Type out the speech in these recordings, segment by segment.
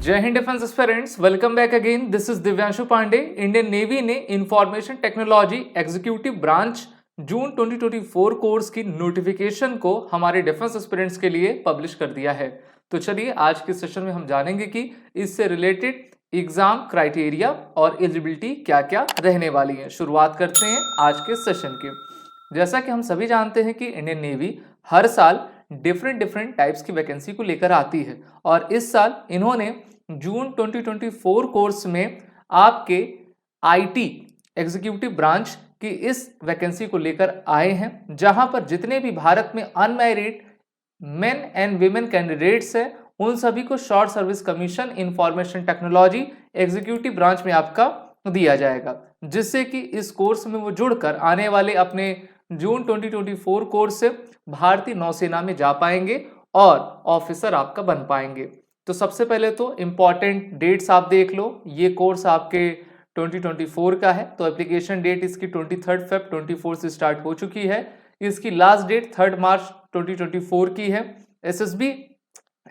जय हिंद defence aspirants, welcome back again. This is Divyanshu Pandey. Indian Navy ने information technology executive branch June 2024 course की notification को हमारे डिफेंस एस्पिरेंट्स के लिए पब्लिश कर दिया है। तो चलिए आज के सेशन में हम जानेंगे कि इससे रिलेटेड एग्जाम क्राइटेरिया और एलिजिबिलिटी क्या क्या रहने वाली है। शुरुआत करते हैं आज के सेशन की। जैसा कि हम सभी जानते हैं कि इंडियन नेवी हर साल डिफरेंट टाइप्स की वैकेंसी को लेकर आती है और इस साल इन्होंने जून 2024 कोर्स में आपके आईटी एग्जीक्यूटिव ब्रांच की इस वैकेंसी को लेकर आए हैं, जहां पर जितने भी भारत में unmarried main and women candidates हैं उन सभी को short service commission information technology executive branch में आपका दिया जाएगा, जिससे कि इस कोर्स में वो जुड़कर आने वाले अपने जून 2024 कोर्स से भारतीय नौसेना में जा पाएंगे और ऑफिसर आपका बन पाएंगे। तो सबसे पहले तो इंपॉर्टेंट डेट्स आप देख लो। ये कोर्स आपके 2024 का है, तो एप्लीकेशन डेट इसकी 23 फेब 24 से स्टार्ट हो चुकी है। इसकी लास्ट डेट 3 मार्च 2024 की है। एसएसबी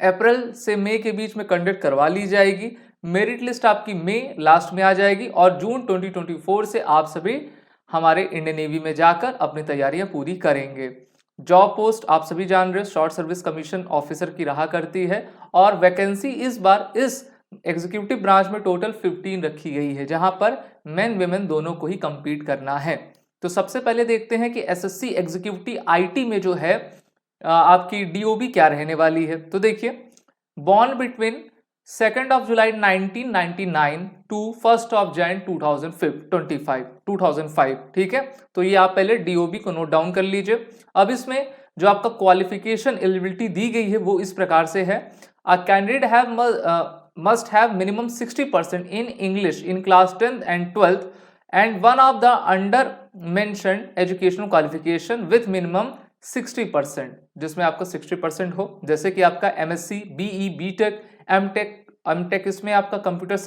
अप्रैल से मई के बीच में कंडक्ट करवा ली जाएगी। मेरिट लिस्ट आपकी मई लास्ट में आ जाएगी और जून 2024 से आप सभी हमारे इंडियन नेवी में जाकर अपनी तैयारियां पूरी करेंगे। जॉब पोस्ट आप सभी जान रहे हो, शॉर्ट सर्विस कमीशन ऑफिसर की रहा करती है और वैकेंसी इस बार इस एग्जीक्यूटिव ब्रांच में टोटल 15 रखी गई है, जहां पर मेन विमेन दोनों को ही कंपीट करना है। तो सबसे पहले देखते हैं कि एसएससी एग्जीक्यूटिव आईटी में जो है आपकी डीओबी क्या रहने वाली है। तो देखिए, born between 2nd of July 1999 to 1st of Jan 2005, ठीक है। तो ये आप पहले डीओबी को नोट डाउन कर लीजिए। अब इसमें जो आपका क्वालिफिकेशन एलिजिबिलिटी दी गई है वो इस प्रकार से है। A candidate must have minimum 60% in English in class 10th and 12th and one of the under mentioned educational qualification with minimum 60%, जिसमें आपका 60% हो, जैसे कि आपका एमएससी, बीई, बीटेक, एमटेक इसमें आपका computer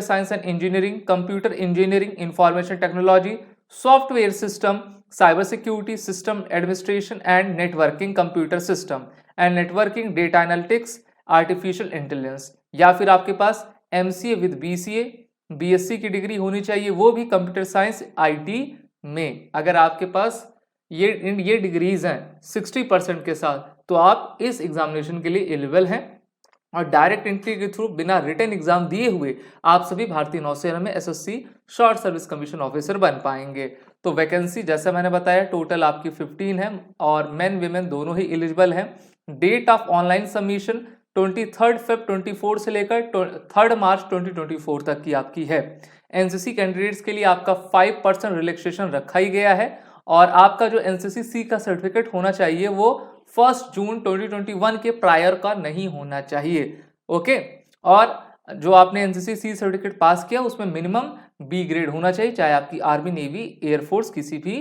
science and engineering, computer engineering, information technology, software system, cyber security, system administration and networking, computer system and networking, data analytics, artificial intelligence, या फिर आपके पास एमसीए विद बीसीए, बीएससी की degree होनी चाहिए, वो भी कंप्यूटर साइंस आईटी में। अगर आपके पास ये डिग्रीज हैं 60% के साथ, तो आप इस एग्जामिनेशन के लिए एलिजिबल हैं और डायरेक्ट एंट्री के थ्रू बिना रिटन एग्जाम दिए हुए आप सभी भारतीय नौसेना में SSC short service commission officer बन पाएंगे। तो वैकेंसी जैसा मैंने बताया टोटल आपकी 15 है और मेन विमेन दोनों ही एलिजिबल हैं। Date of online submission 23 Feb 24 से लेकर 3 मार्च 2024 तक की आपकी है। एनसीसी कैंडिडेट्स के लिए आपका 5% रिलैक्सेशन रखा ही गया है और आपका जो एनसीसी सी का सर्टिफिकेट होना चाहिए वो 1 जून 2021 के प्रायर का नहीं होना चाहिए। ओके, और जो आपने एनसीसी सी सर्टिफिकेट पास किया उसमें मिनिमम बी ग्रेड होना चाहिए, चाहे आपकी आर्मी, नेवी, एयरफोर्स किसी भी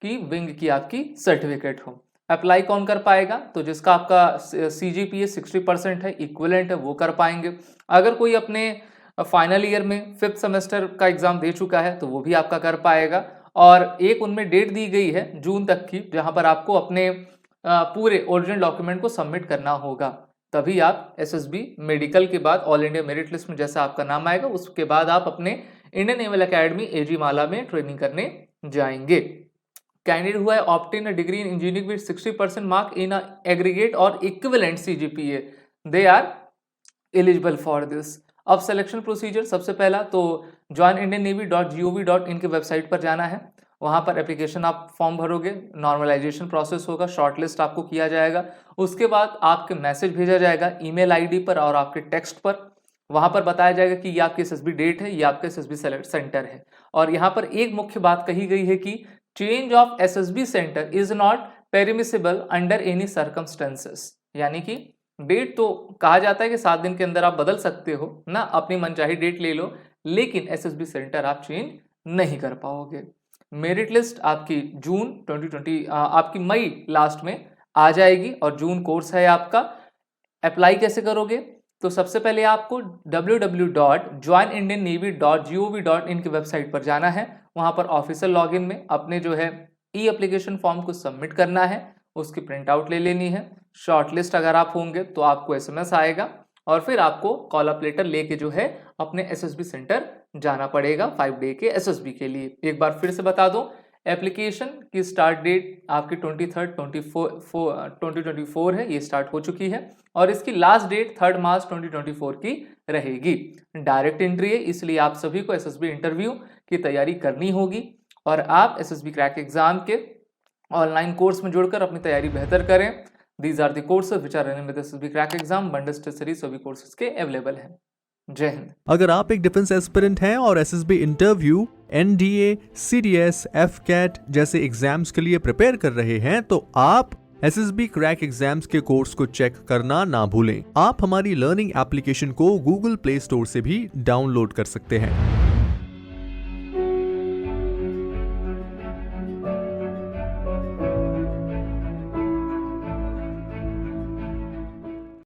की विंग की आपकी सर्टिफिकेट हो। अप्लाई कौन कर पाएगा? तो जिसका आपका सीजीपीए 60% है, इक्विवेलेंट है, वो कर पाएंगे। अगर कोई अपने फाइनल ईयर में 5th सेमेस्टर का एग्जाम दे चुका है तो वो भी आपका कर पाएगा। और एक उनमें डेट दी गई है जून तक की, जहां पर आपको अपने पूरे ओरिजिनल डॉक्यूमेंट को सबमिट करना होगा, तभी आप एसएसबी मेडिकल के बाद ऑल इंडिया मेरिट लिस्ट में जैसा आपका नाम आएगा उसके बाद आप अपने Indian naval academy Ezhimala में ट्रेनिंग करने जाएंगे। Candidate who has obtain a degree in engineering with 60% mark in aggregate और equivalent CGPA, they are eligible for this. अब सिलेक्शन प्रोसीजर, सबसे पहला तो joinindiannavy.gov.in की वेबसाइट पर जाना है। वहां पर एप्लीकेशन आप फॉर्म भरोगे, नॉर्मलाइजेशन प्रोसेस होगा, शॉर्टलिस्ट आपको किया जाएगा। उसके बाद आपके मैसेज भेजा जाएगा ईमेल आईडी पर और आपके टेक्स्ट पर। वहां पर बताया जाएगा कि ये आपकी एसएसबी डेट है, ये आपका एसएसबी सेंटर है। और यहाँ पर एक मुख्य बात कही गई है कि change of SSB centre is not permissible under any circumstances, यानी कि डेट तो कहा जाता है कि 7 दिन के अंदर आप बदल सकते हो ना, अपनी मनचाही डेट ले लो, लेकिन एसएसबी सेंटर आप चेंज नहीं कर पाओगे। मेरिट लिस्ट आपकी जून 2020 आपकी मई लास्ट में आ जाएगी और जून कोर्स है आपका। अप्लाई कैसे करोगे? तो सबसे पहले आपको www.joinindiannavy.gov.in की वेबसाइट पर जाना है। वहां पर ऑफिशियल लॉगिन में अपने जो है ई एप्लीकेशन फॉर्म को सबमिट करना है, उसकी प्रिंट आउट ले लेनी है। शॉर्टलिस्ट अगर आप होंगे तो आपको एसएमएस आएगा और फिर आपको कॉल अप लेटर लेके जो है अपने एसएसबी सेंटर जाना पड़ेगा 5 डे के एसएसबी के लिए। एक बार फिर से बता दूं, एप्लीकेशन की स्टार्ट डेट आपकी 23 2024 है, ये स्टार्ट हो चुकी है और इसकी लास्ट डेट 3 मार्च 2024 की रहेगी। डायरेक्ट एंट्री है, इसलिए आप सभी को एसएसबी इंटरव्यू की तैयारी करनी होगी और आप एसएसबी क्रैक एग्जाम के ऑनलाइन कोर्स में जुड़कर अपनी तैयारी बेहतर करें। These are the courses which are running with SSB crack exam, bundle test series सभी कोर्सेज के अवेलेबल हैं। जय हिंद। अगर आप एक डिफेंस एस्पिरेंट हैं और SSB interview, NDA, CDS, AFCAT जैसे एग्जाम्स के लिए प्रिपेयर कर रहे हैं तो आप एसएसबी क्रैक एग्जाम्स के कोर्स को चेक करना ना भूलें। आप हमारी लर्निंग एप्लीकेशन को गूगल प्ले स्टोर से भी डाउनलोड कर सकते हैं।